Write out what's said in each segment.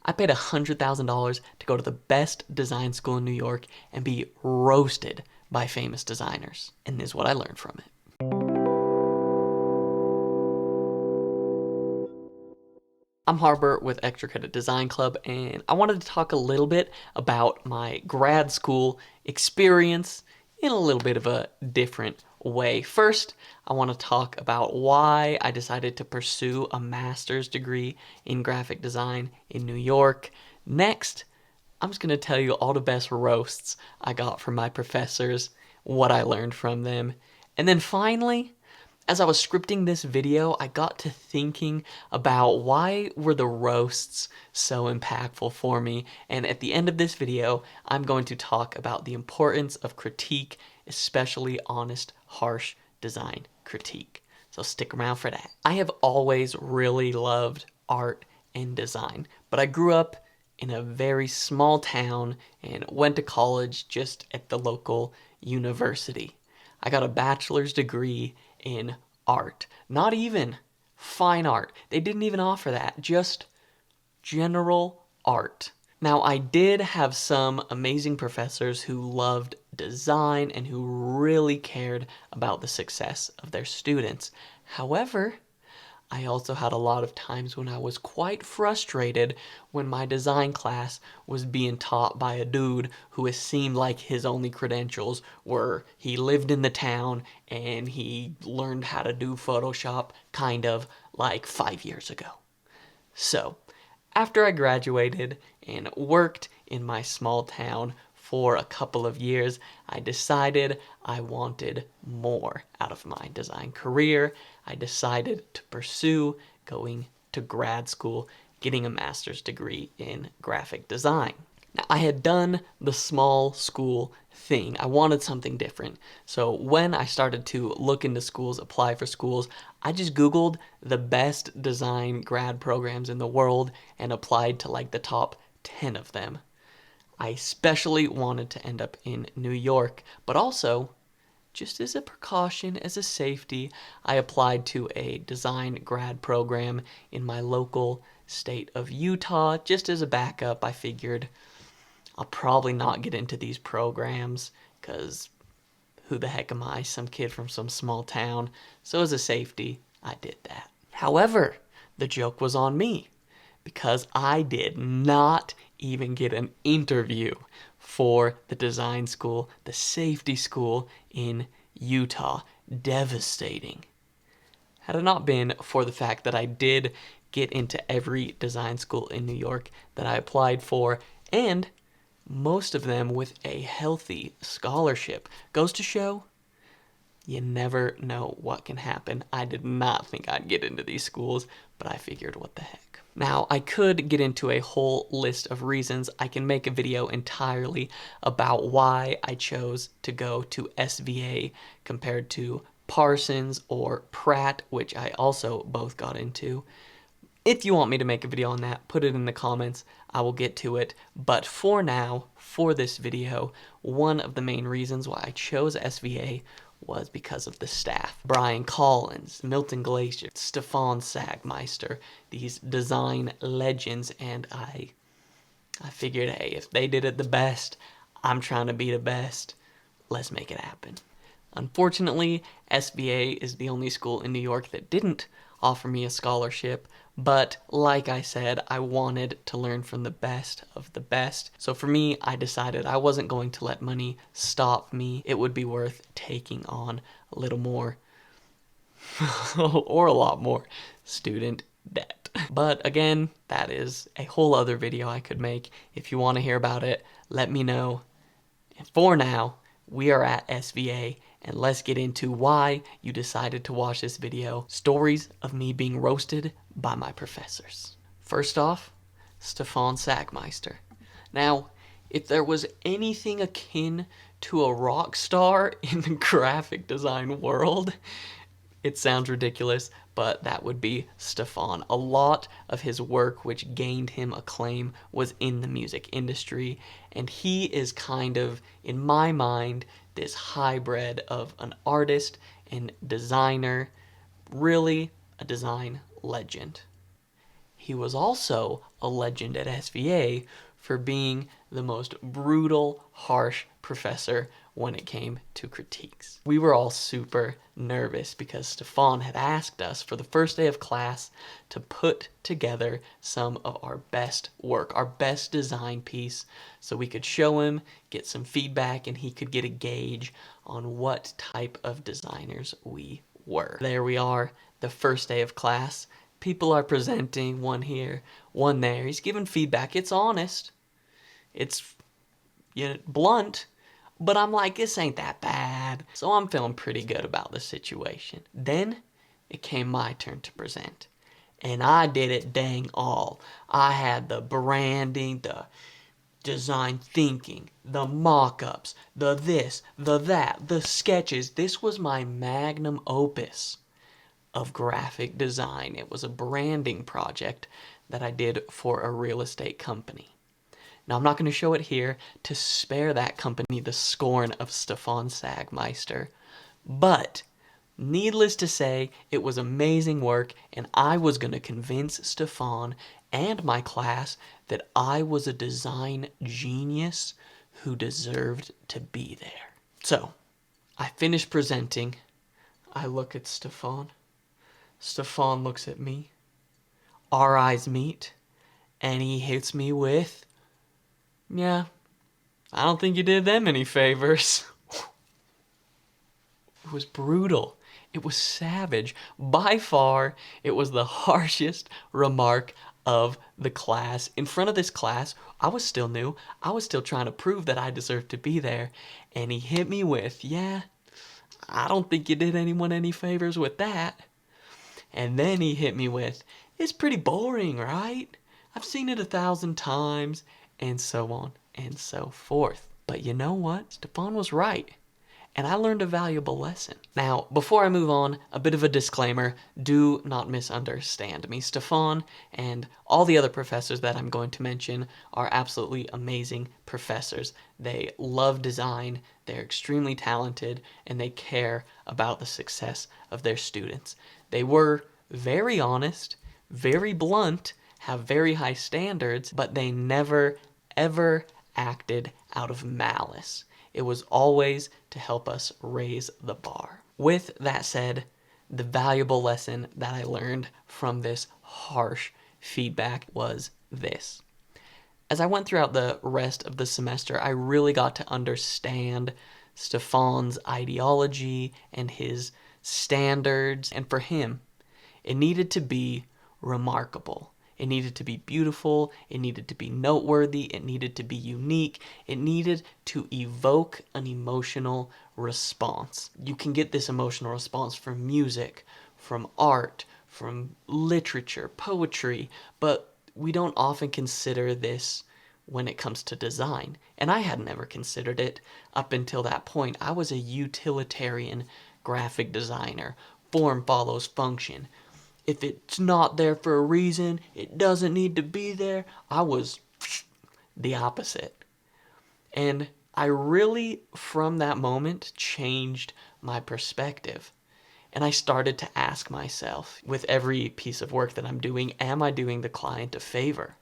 I paid $100,000 to go to the best design school in New York and be roasted by famous designers. And this is what I learned from it. I'm Harbor with Extra Credit Design Club, and I wanted to talk a little bit about my grad school experience in a little bit of a different way. First, I want to talk about why I decided to pursue a master's degree in graphic design in New York. Next, I'm just going to tell you all the best roasts I got from my professors, what I learned from them. And then finally, as I was scripting this video, I got to thinking about why were the roasts so impactful for me. And at the end of this video, I'm going to talk about the importance of critique, especially honest, harsh design critique. So stick around for that. I have always really loved art and design, but I grew up in a very small town and went to college just at the local university. I got a bachelor's degree in art, not even fine art. They didn't even offer that, just general art. Now, I did have some amazing professors who loved design and who really cared about the success of their students. However, I also had a lot of times when I was quite frustrated when my design class was being taught by a dude who it seemed like his only credentials were he lived in the town and he learned how to do Photoshop kind of like 5 years ago. So, after I graduated and worked in my small town for a couple of years, I decided I wanted more out of my design career. I decided to pursue going to grad school, getting a master's degree in graphic design. Now, I had done the small school thing. I wanted something different. So when I started to look into schools, apply for schools, I just Googled the best design grad programs in the world and applied to like the top 10 of them. I especially wanted to end up in New York, but also, just as a precaution, as a safety, I applied to a design grad program in my local state of Utah. Just as a backup, I figured I'll probably not get into these programs because who the heck am I, some kid from some small town? So as a safety, I did that. However, the joke was on me because I did not even get an interview for the design school, the safety school in Utah. Devastating. Had it not been for the fact that I did get into every design school in New York that I applied for, and most of them with a healthy scholarship, goes to show you never know what can happen. I did not think I'd get into these schools, but I figured what the heck. Now, I could get into a whole list of reasons. I can make a video entirely about why I chose to go to SVA compared to Parsons or Pratt, which I also both got into. If you want me to make a video on that, put it in the comments. I will get to it. But for now, for this video, one of the main reasons why I chose SVA was because of the staff. Brian Collins, Milton Glacier, Stefan Sagmeister, these design legends, and I figured, hey, if they did it the best, I'm trying to be the best. Let's make it happen. Unfortunately, SVA is the only school in New York that didn't offer me a scholarship, but like I said, I wanted to learn from the best of the best. So for me, I decided I wasn't going to let money stop me. It would be worth taking on a little more, or a lot more, student debt. But again, that is a whole other video I could make. If you want to hear about it, let me know. And for now, we are at SVA, and let's get into why you decided to watch this video. Stories of me being roasted by my professors. First off, Stefan Sagmeister. Now, if there was anything akin to a rock star in the graphic design world, it sounds ridiculous, but that would be Stefan. A lot of his work, which gained him acclaim, was in the music industry, and he is kind of, in my mind, this hybrid of an artist and designer, really a design legend. he was also a legend at SVA for being the most brutal, harsh professor when it came to critiques. We were all super nervous because Stefan had asked us for the first day of class to put together some of our best work, our best design piece, so we could show him, get some feedback, and he could get a gauge on what type of designers we were. There we are, the first day of class. People are presenting, one here, one there. He's giving feedback. It's honest. It's blunt, but I'm like, this ain't that bad. So I'm feeling pretty good about the situation. Then it came my turn to present. And I did it dang all. I had the branding, the design thinking, the mock-ups, the this, the that, the sketches. This was my magnum opus of graphic design. It was a branding project that I did for a real estate company. Now, I'm not going to show it here to spare that company the scorn of Stefan Sagmeister, but needless to say, it was amazing work, and I was going to convince Stefan and my class that I was a design genius who deserved to be there. So, I finished presenting. I look at Stefan. Stefan looks at me. Our eyes meet, and he hits me with, "Yeah, I don't think you did them any favors." It was brutal. It was savage. By far, it was the harshest remark of the class. In front of this class, I was still new. I was still trying to prove that I deserved to be there. And he hit me with, "Yeah, I don't think you did anyone any favors with that." And then he hit me with, "It's pretty boring, right? I've seen it 1,000 times," and so on and so forth. But you know what? Stefan was right. And I learned a valuable lesson. Now, before I move on, a bit of a disclaimer. Do not misunderstand me. Stefan and all the other professors that I'm going to mention are absolutely amazing professors. They love design, they're extremely talented, and they care about the success of their students. They were very honest, very blunt, have very high standards, but they never, ever acted out of malice. It was always to help us raise the bar. With that said, the valuable lesson that I learned from this harsh feedback was this. As I went throughout the rest of the semester, I really got to understand Stefan's ideology and his standards, and for him, it needed to be remarkable. It needed to be beautiful, it needed to be noteworthy, it needed to be unique, it needed to evoke an emotional response. You can get this emotional response from music, from art, from literature, poetry, but we don't often consider this when it comes to design. And I had never considered it up until that point. I was a utilitarian graphic designer. Form follows function. If it's not there for a reason, it doesn't need to be there. I was the opposite. And I really, from that moment, changed my perspective. And I started to ask myself, with every piece of work that I'm doing, am I doing the client a favor?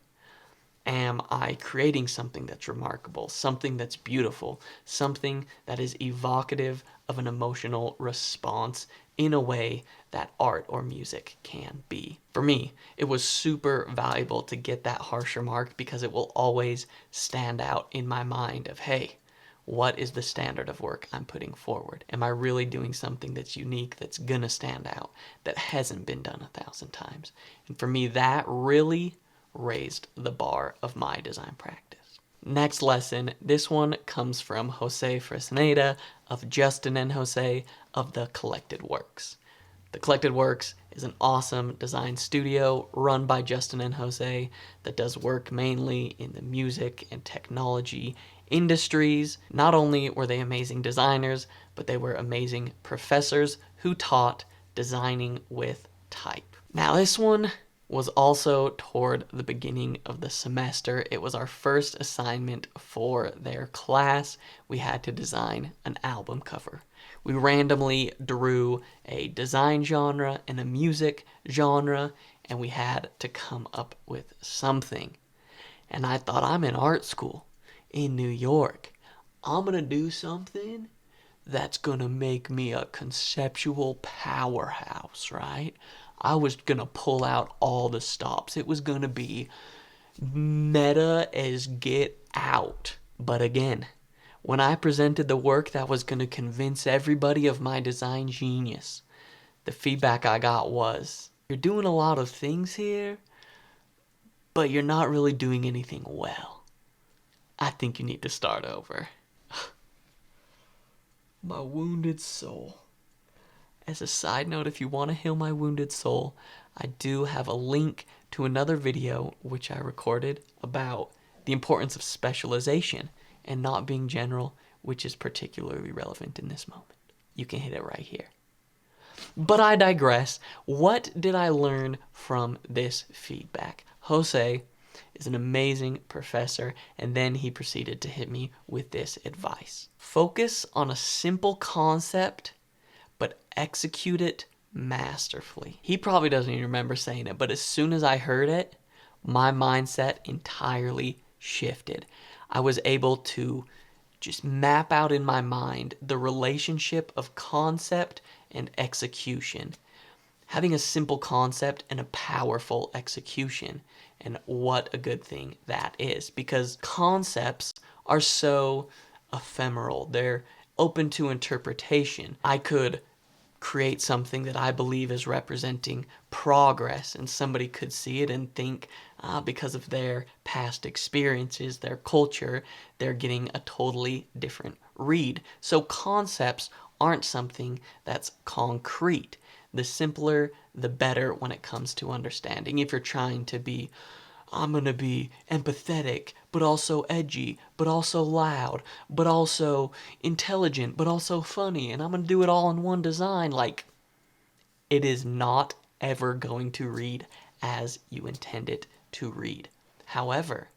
Am I creating something that's remarkable, something that's beautiful, something that is evocative of an emotional response in a way that art or music can be? For me, it was super valuable to get that harsh remark because it will always stand out in my mind of, hey, what is the standard of work I'm putting forward? Am I really doing something that's unique, that's gonna stand out, that hasn't been done 1,000 times? And for me, that really raised the bar of my design practice. Next lesson, this one comes from Jose Fresneda of Justin and Jose of The Collected Works. The Collected Works is an awesome design studio run by Justin and Jose that does work mainly in the music and technology industries. Not only were they amazing designers, but they were amazing professors who taught designing with type. Now this one was also toward the beginning of the semester. It was our first assignment for their class. We had to design an album cover. We randomly drew a design genre and a music genre, and we had to come up with something. And I thought, I'm in art school in New York. I'm going to do something that's going to make me a conceptual powerhouse, right? I was going to pull out all the stops. It was going to be meta as get out. But again, when I presented the work that was going to convince everybody of my design genius, the feedback I got was, you're doing a lot of things here, but you're not really doing anything well. I think you need to start over. My wounded soul. As a side note, if you want to heal my wounded soul, I do have a link to another video which I recorded about the importance of specialization and not being general, which is particularly relevant in this moment. You can hit it right here. But I digress. What did I learn from this feedback? Jose is an amazing professor, and then he proceeded to hit me with this advice. Focus on a simple concept, but execute it masterfully. He probably doesn't even remember saying it, but as soon as I heard it, my mindset entirely shifted. I was able to just map out in my mind the relationship of concept and execution. Having a simple concept and a powerful execution, and what a good thing that is, because concepts are so ephemeral. They're open to interpretation. I could create something that I believe is representing progress, and somebody could see it and think, because of their past experiences, their culture, they're getting a totally different read. So concepts aren't something that's concrete. The simpler, the better when it comes to understanding. If you're trying to be, I'm going to be empathetic, but also edgy, but also loud, but also intelligent, but also funny, and I'm going to do it all in one design, like, it is not ever going to read as you intend it to read. However,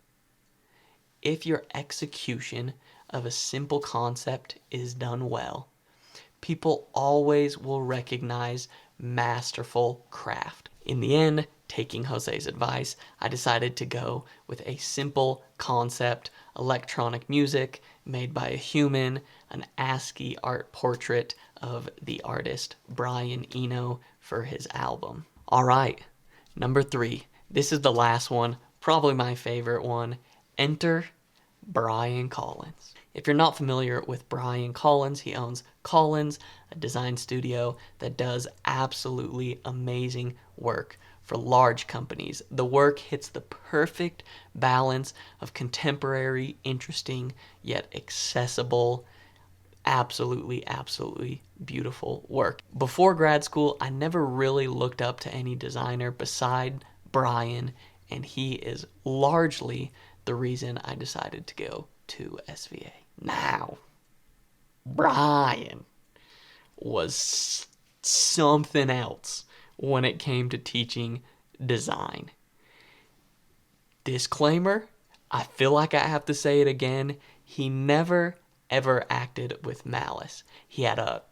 if your execution of a simple concept is done well, people always will recognize masterful craft. In the end, taking Jose's advice, I decided to go with a simple concept, electronic music made by a human, an ASCII art portrait of the artist Brian Eno for his album. All right, number 3. This is the last one, probably my favorite one. Enter Brian Collins. If you're not familiar with Brian Collins, he owns Collins, a design studio that does absolutely amazing work for large companies. The work hits the perfect balance of contemporary, interesting, yet accessible, absolutely beautiful work. Before grad school, I never really looked up to any designer beside Brian, and he is largely the reason I decided to go to SVA. Now, Brian was something else when it came to teaching design. Disclaimer, I feel like I have to say it again, he never ever acted with malice. He had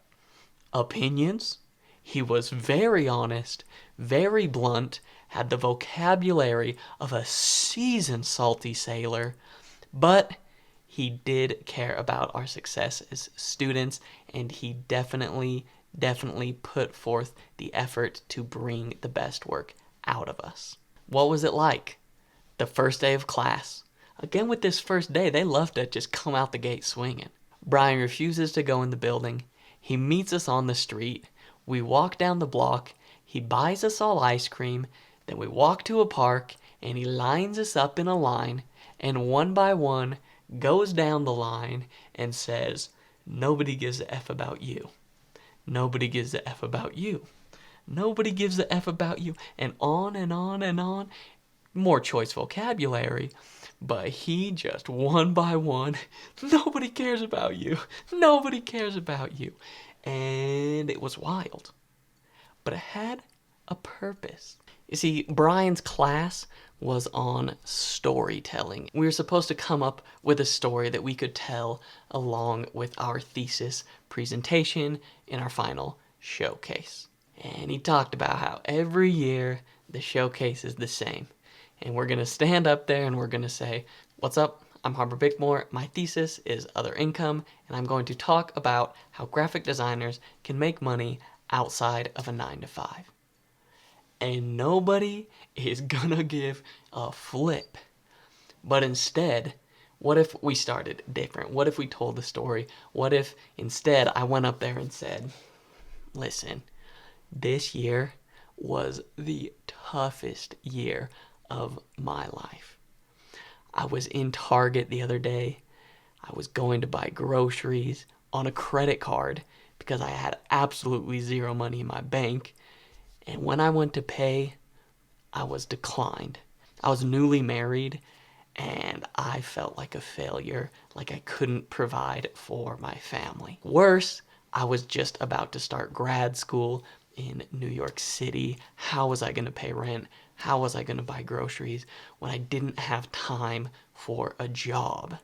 opinions, he was very honest, very blunt, had the vocabulary of a seasoned salty sailor, but he did care about our success as students, and he definitely put forth the effort to bring the best work out of us. What was it like? The first day of class. Again, with this first day, they love to just come out the gate swinging. Brian refuses to go in the building. He meets us on the street. We walk down the block. He buys us all ice cream. Then we walk to a park, and he lines us up in a line, and one by one goes down the line and says, nobody gives a F about you. Nobody gives a F about you. Nobody gives a F about you. And on and on and on. More choice vocabulary. But he just one by one, nobody cares about you. Nobody cares about you. And it was wild. But it had a purpose. You see, Brian's class was on storytelling. We were supposed to come up with a story that we could tell along with our thesis presentation in our final showcase. And he talked about how every year the showcase is the same. And we're going to stand up there and we're going to say, "What's up? I'm Harbor Bickmore. My thesis is other income, and I'm going to talk about how graphic designers can make money outside of a 9 to 5." And nobody is gonna give a flip. But instead, what if we started different? What if we told the story? What if instead I went up there and said, "Listen, this year was the toughest year of my life. I was in Target the other day. I was going to buy groceries on a credit card because I had absolutely zero money in my bank. And when I went to pay, I was declined. I was newly married and I felt like a failure, like I couldn't provide for my family. Worse, I was just about to start grad school in New York City. How was I going to pay rent? How was I going to buy groceries when I didn't have time for a job?"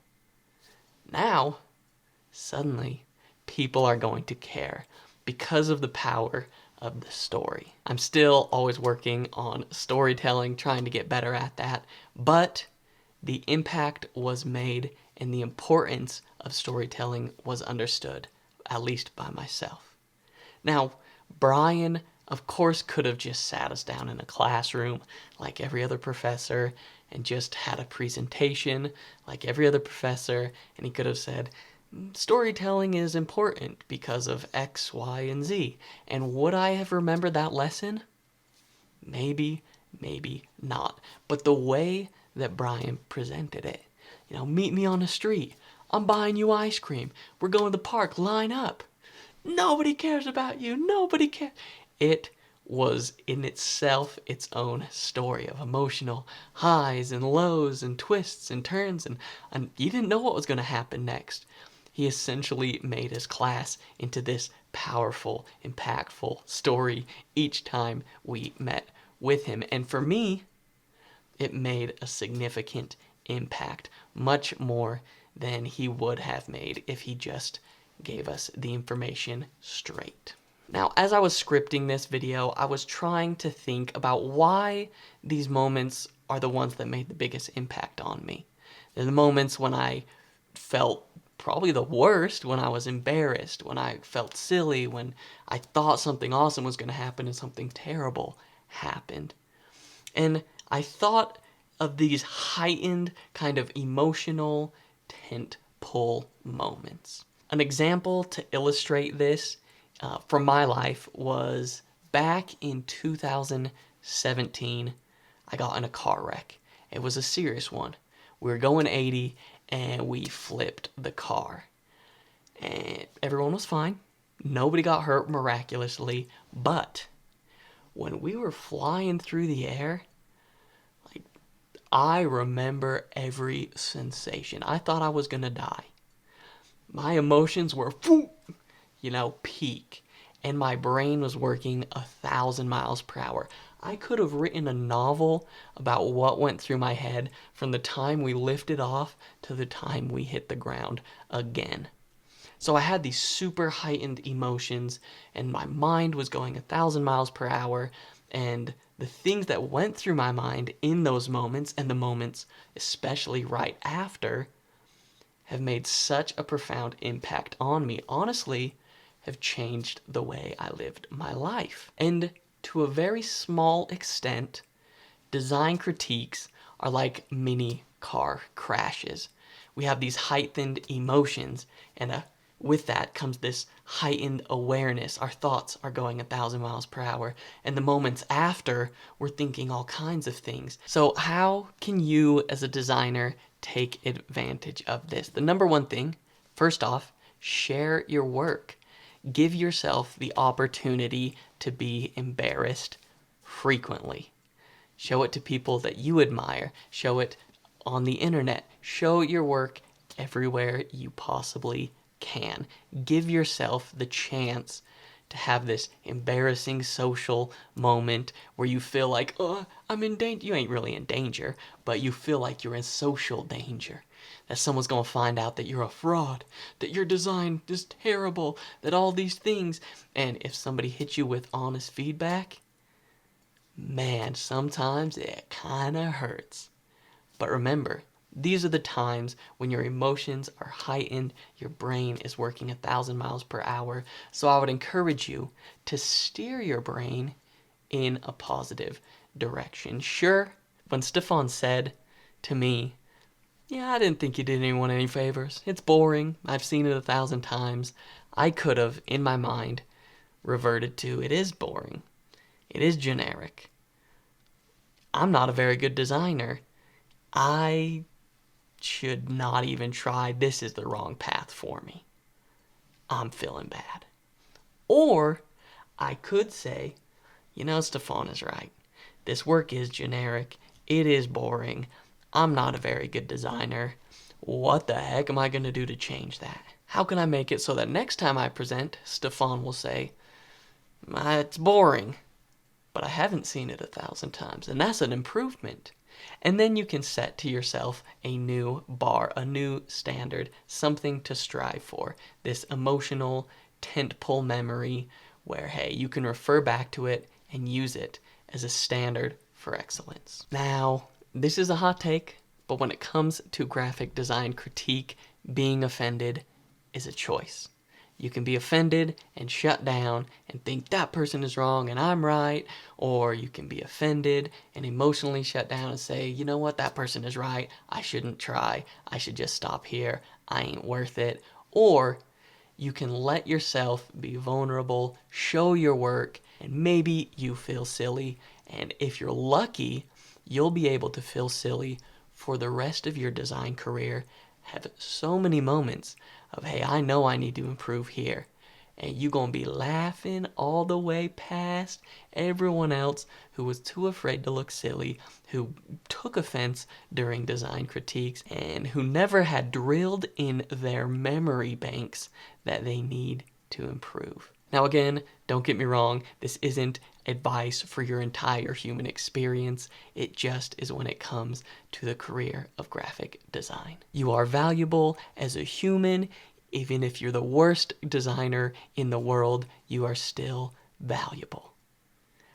Now, suddenly, people are going to care because of the power of the story. I'm still always working on storytelling, trying to get better at that, but the impact was made and the importance of storytelling was understood, at least by myself. Now, Brian, of course, could have just sat us down in a classroom like every other professor and just had a presentation like every other professor, and he could have said, "Storytelling is important because of X, Y, and Z." And would I have remembered that lesson? Maybe, maybe not. But the way that Brian presented it, "Meet me on the street. I'm buying you ice cream. We're going to the park. Line up. Nobody cares about you. Nobody cares." It was in itself its own story of emotional highs and lows and twists and turns, and you didn't know what was going to happen next. He essentially made his class into this powerful, impactful story each time we met with him. And for me, it made a significant impact, much more than he would have made if he just gave us the information straight. Now, as I was scripting this video, I was trying to think about why these moments are the ones that made the biggest impact on me. They're the moments when I felt probably the worst, when I was embarrassed, when I felt silly, when I thought something awesome was going to happen and something terrible happened. And I thought of these heightened kind of emotional tent pole moments. An example to illustrate this from my life was back in 2017. I got in a car wreck. It was a serious one. We were going 80 and we flipped the car. And everyone was fine. Nobody got hurt miraculously. But when we were flying through the air, I remember every sensation. I thought I was going to die. My emotions were, peak. And my brain was working 1,000 miles per hour. I could have written a novel about what went through my head from the time we lifted off to the time we hit the ground again. So I had these super heightened emotions, and my mind was going 1,000 miles per hour, and the things that went through my mind in those moments, and the moments especially right after, have made such a profound impact on me. Honestly, have changed the way I lived my life. And to a very small extent, design critiques are like mini car crashes. We have these heightened emotions, and with that comes this heightened awareness. Our thoughts are going 1,000 miles per hour, and the moments after, we're thinking all kinds of things. So how can you, as a designer, take advantage of this? The number one thing, first off, share your work. Give yourself the opportunity to be embarrassed frequently. Show it to people that you admire. Show it on the internet. Show your work everywhere you possibly can. Give yourself the chance to have this embarrassing social moment where you feel like, "Oh, I'm in danger." You ain't really in danger, but you feel like you're in social danger. That someone's going to find out that you're a fraud, that your design is terrible, that all these things. And if somebody hits you with honest feedback, man, sometimes it kind of hurts. But remember, these are the times when your emotions are heightened, your brain is working 1,000 miles per hour. So I would encourage you to steer your brain in a positive direction. Sure, when Stefan said to me, yeah, I didn't think you did anyone any favors. It's boring. I've seen it 1,000 times. I could have, in my mind, reverted to it is boring. It is generic. I'm not a very good designer. I should not even try. This is the wrong path for me. I'm feeling bad. Or I could say, Stefan is right. This work is generic. It is boring. I'm not a very good designer. What the heck am I going to do to change that? How can I make it so that next time I present, Stefan will say, it's boring, but I haven't seen it 1,000 times, and that's an improvement. And then you can set to yourself a new bar, a new standard, something to strive for. This emotional tentpole memory where, hey, you can refer back to it and use it as a standard for excellence. Now, this is a hot take, but when it comes to graphic design critique, being offended is a choice. You can be offended and shut down and think that person is wrong and I'm right, or you can be offended and emotionally shut down and say, you know what, that person is right, I shouldn't try, I should just stop here, I ain't worth it. Or you can let yourself be vulnerable, show your work, and maybe you feel silly, and if you're lucky, you'll be able to feel silly for the rest of your design career. Have so many moments of, hey, I know I need to improve here. And you gonna be laughing all the way past everyone else who was too afraid to look silly, who took offense during design critiques, and who never had drilled in their memory banks that they need to improve. Now again, don't get me wrong, this isn't advice for your entire human experience. It just is when it comes to the career of graphic design. You are valuable as a human. Even if you're the worst designer in the world, you are still valuable.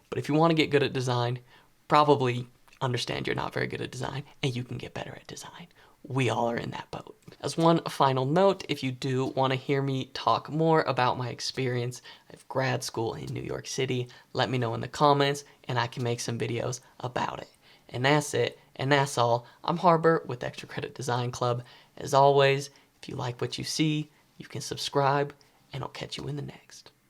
But if you want to get good at design, probably understand you're not very good at design and you can get better at design. We all are in that boat. As one final note, if you do want to hear me talk more about my experience of grad school in New York City, let me know in the comments and I can make some videos about it. And that's it, and that's all. I'm Harbor with Extra Credit Design Club. As always, if you like what you see, you can subscribe, and I'll catch you in the next.